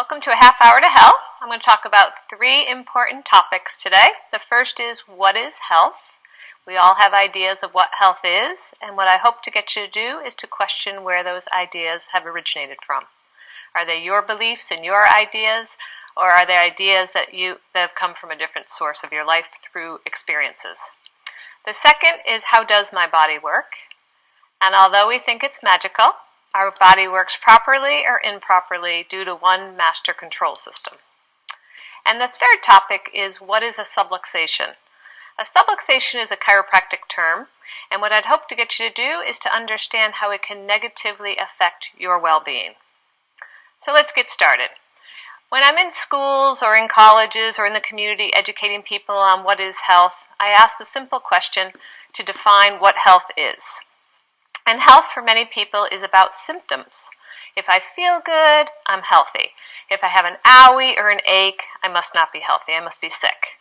Welcome to a half hour to health. I'm going to talk about three important topics today. The first is, what is health? We all have ideas of what health is, and what I hope to get you to do is to question where those ideas have originated from. Are they your beliefs and your ideas, or are they ideas that have come from a different source of your life through experiences? The second is, how does my body work? And although we think it's magical, our body works properly or improperly due to one master control system. And the third topic is, what is a subluxation? A subluxation is a chiropractic term, and what I'd hope to get you to do is to understand how it can negatively affect your well-being. So let's get started. When I'm in schools or in colleges or in the community educating people on what is health, I ask the simple question to define what health is. And health for many people is about symptoms. If I feel good, I'm healthy. If I have an owie or an ache, I must not be healthy. I must be sick.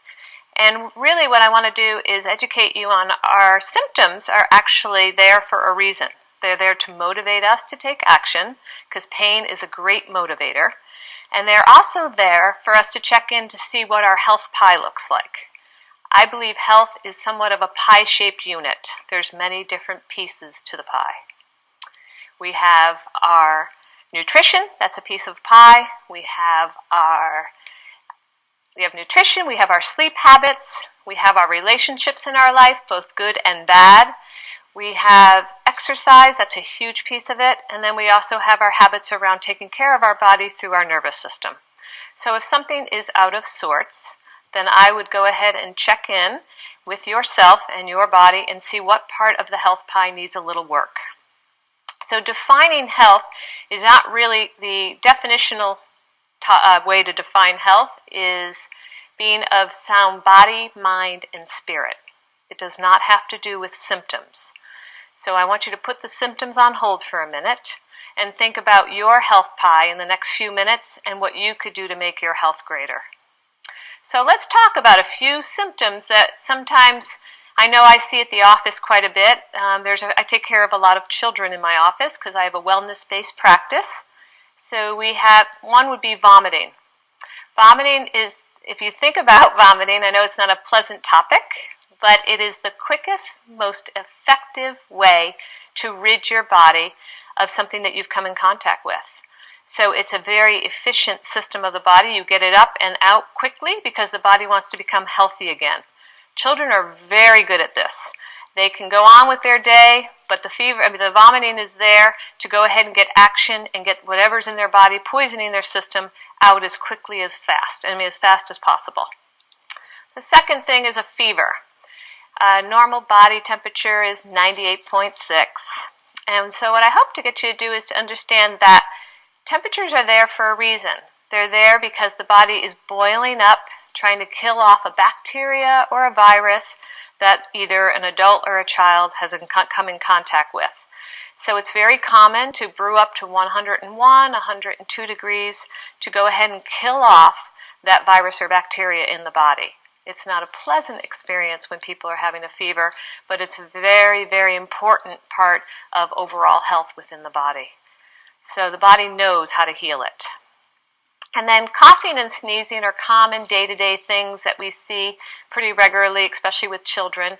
And really what I want to do is educate you on our symptoms are actually there for a reason. They're there to motivate us to take action, because pain is a great motivator. And they're also there for us to check in to see what our health pie looks like. I believe health is somewhat of a pie-shaped unit. There's many different pieces to the pie. We have our nutrition, that's a piece of pie. We have nutrition, we have our sleep habits, we have our relationships in our life, both good and bad. We have exercise, that's a huge piece of it. And then we also have our habits around taking care of our body through our nervous system. So if something is out of sorts, then I would go ahead and check in with yourself and your body and see what part of the health pie needs a little work. So defining health is not really the definitional way to define health is being of sound body, mind, and spirit. It does not have to do with symptoms. So I want you to put the symptoms on hold for a minute and think about your health pie in the next few minutes and what you could do to make your health greater. So let's talk about a few symptoms that sometimes I know I see at the office quite a bit. I take care of a lot of children in my office because I have a wellness-based practice. So one would be vomiting. Vomiting is, if you think about vomiting, I know it's not a pleasant topic, but it is the quickest, most effective way to rid your body of something that you've come in contact with. So it's a very efficient system of the body. You get it up and out quickly because the body wants to become healthy again. Children are very good at this. They can go on with their day, but the vomiting is there to go ahead and get action and get whatever's in their body, poisoning their system, out as quickly as fast as possible. The second thing is a fever. Normal body temperature is 98.6. And so what I hope to get you to do is to understand that temperatures are there for a reason. They're there because the body is boiling up, trying to kill off a bacteria or a virus that either an adult or a child has come in contact with. So it's very common to brew up to 101, 102 degrees to go ahead and kill off that virus or bacteria in the body. It's not a pleasant experience when people are having a fever, but it's a very, very important part of overall health within the body. So the body knows how to heal it. And then coughing and sneezing are common day-to-day things that we see pretty regularly, especially with children.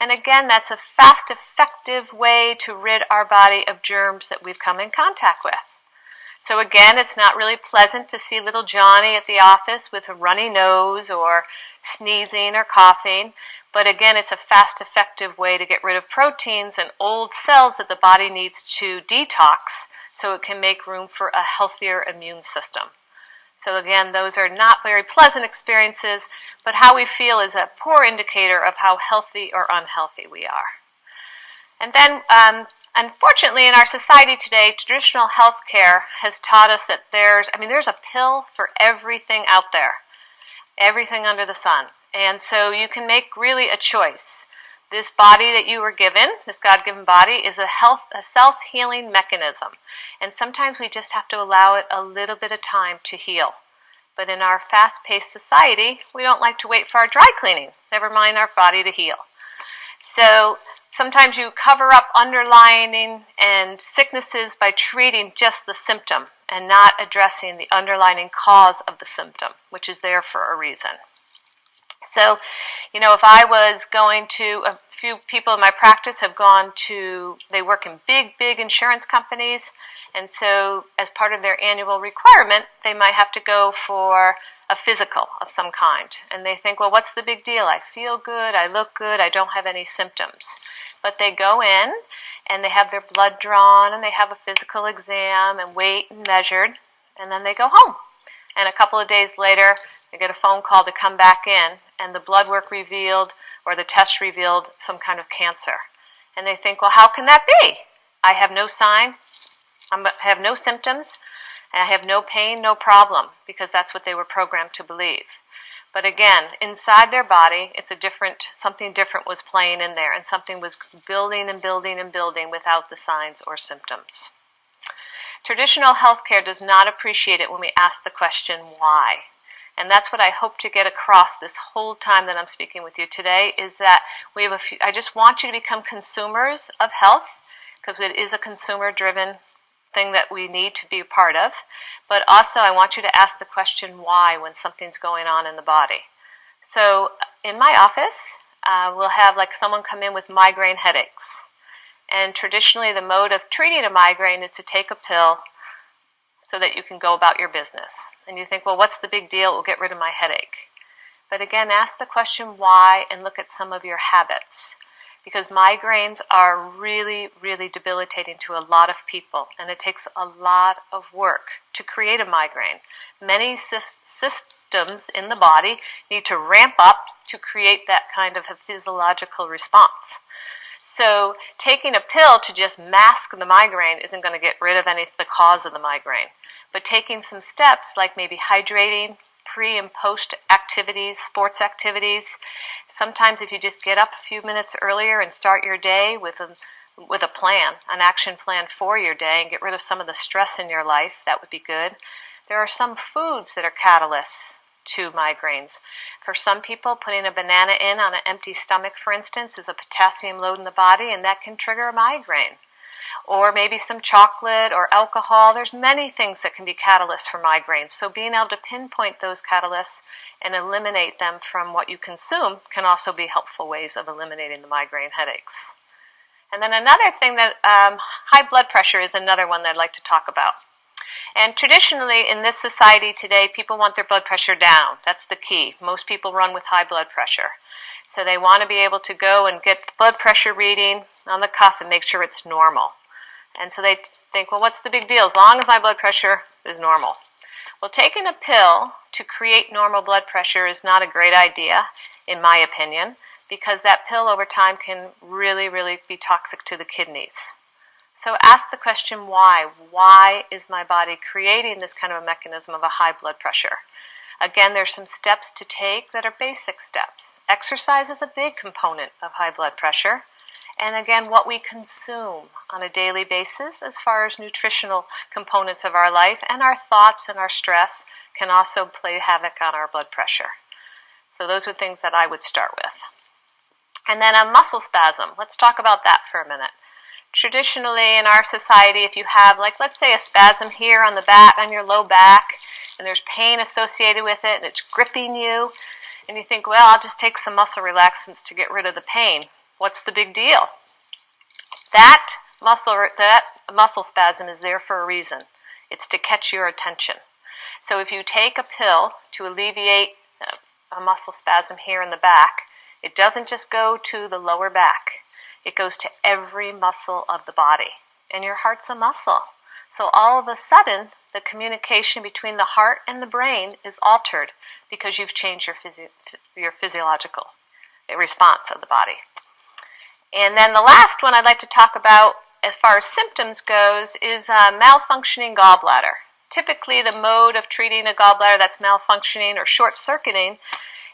And again, that's a fast, effective way to rid our body of germs that we've come in contact with. So again, it's not really pleasant to see little Johnny at the office with a runny nose or sneezing or coughing. But again, it's a fast, effective way to get rid of proteins and old cells that the body needs to detox, so it can make room for a healthier immune system. So again, those are not very pleasant experiences, but how we feel is a poor indicator of how healthy or unhealthy we are. And then, unfortunately, in our society today, traditional health care has taught us that there's a pill for everything out there, everything under the sun. And so you can make really a choice. This body that you were given, this God-given body, is a self-healing mechanism. And sometimes we just have to allow it a little bit of time to heal. But in our fast-paced society, we don't like to wait for our dry cleaning, never mind our body to heal. So sometimes you cover up underlying and sicknesses by treating just the symptom and not addressing the underlying cause of the symptom, which is there for a reason. So, if I was going to, a few people in my practice have gone to, they work in big insurance companies, and so as part of their annual requirement, they might have to go for a physical of some kind. And they think, well, what's the big deal? I feel good, I look good, I don't have any symptoms. But they go in, and they have their blood drawn, and they have a physical exam, and weight and measured, and then they go home. And a couple of days later, they get a phone call to come back in, and the blood work revealed, or the test revealed, some kind of cancer. And they think, well, how can that be? I have no sign, I have no symptoms, and I have no pain, no problem, because that's what they were programmed to believe. But again, inside their body, something different was playing in there, and something was building and building and building without the signs or symptoms. Traditional healthcare does not appreciate it when we ask the question, why? And that's what I hope to get across this whole time that I'm speaking with you today, is that I just want you to become consumers of health, because it is a consumer-driven thing that we need to be a part of. But also I want you to ask the question why when something's going on in the body. So in my office, we'll have someone come in with migraine headaches. And traditionally the mode of treating a migraine is to take a pill so that you can go about your business. And you think, well, what's the big deal? It will get rid of my headache. But again, ask the question why and look at some of your habits. Because migraines are really, really debilitating to a lot of people. And it takes a lot of work to create a migraine. Many systems in the body need to ramp up to create that kind of a physiological response. So taking a pill to just mask the migraine isn't going to get rid of the cause of the migraine. But taking some steps like maybe hydrating, pre and post activities, sports activities. Sometimes if you just get up a few minutes earlier and start your day with a plan, an action plan for your day, and get rid of some of the stress in your life, that would be good. There are some foods that are catalysts to migraines. For some people, putting a banana in on an empty stomach, for instance, is a potassium load in the body, and that can trigger a migraine. Or maybe some chocolate or alcohol. There's many things that can be catalysts for migraines. So being able to pinpoint those catalysts and eliminate them from what you consume can also be helpful ways of eliminating the migraine headaches. And then another thing that high blood pressure is another one that I'd like to talk about. And traditionally in this society today, people want their blood pressure down. That's the key. Most people run with high blood pressure. So they want to be able to go and get the blood pressure reading on the cuff and make sure it's normal. And so they think, well, what's the big deal? As long as my blood pressure is normal. Well, taking a pill to create normal blood pressure is not a great idea, in my opinion, because that pill over time can really, really be toxic to the kidneys. So ask the question why. Why is my body creating this kind of a mechanism of a high blood pressure? Again, there's some steps to take that are basic steps. Exercise is a big component of high blood pressure. And again, what we consume on a daily basis as far as nutritional components of our life and our thoughts and our stress can also play havoc on our blood pressure. So those are things that I would start with. And then a muscle spasm. Let's talk about that for a minute. Traditionally in our society, if you have, let's say a spasm here on the back, on your low back, and there's pain associated with it, and it's gripping you, and you think, well, I'll just take some muscle relaxants to get rid of the pain. What's the big deal? That muscle spasm is there for a reason. It's to catch your attention. So if you take a pill to alleviate a muscle spasm here in the back, it doesn't just go to the lower back. It goes to every muscle of the body. And your heart's a muscle. So all of a sudden, the communication between the heart and the brain is altered because you've changed your physiological response of the body. And then the last one I'd like to talk about as far as symptoms goes is malfunctioning gallbladder. Typically the mode of treating a gallbladder that's malfunctioning or short-circuiting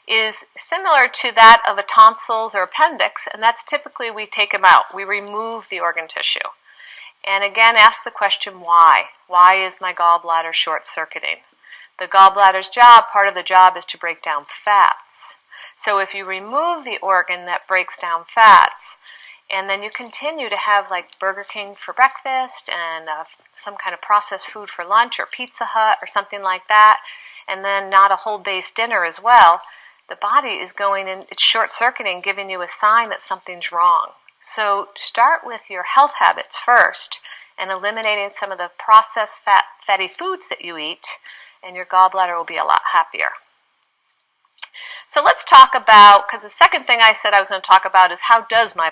is similar to that of a tonsils or appendix, and that's typically we take them out. We remove the organ tissue. And again, ask the question why. Why is my gallbladder short-circuiting? The gallbladder's job, part of the job is to break down fats. So if you remove the organ that breaks down fats, and then you continue to have like Burger King for breakfast and some kind of processed food for lunch, or Pizza Hut or something like that, and then not a whole base dinner as well, the body is going in, it's short-circuiting, giving you a sign that something's wrong. So start with your health habits first and eliminating some of the processed fatty foods that you eat, and your gallbladder will be a lot happier. So let's talk about, because the second thing I said I was going to talk about is how does my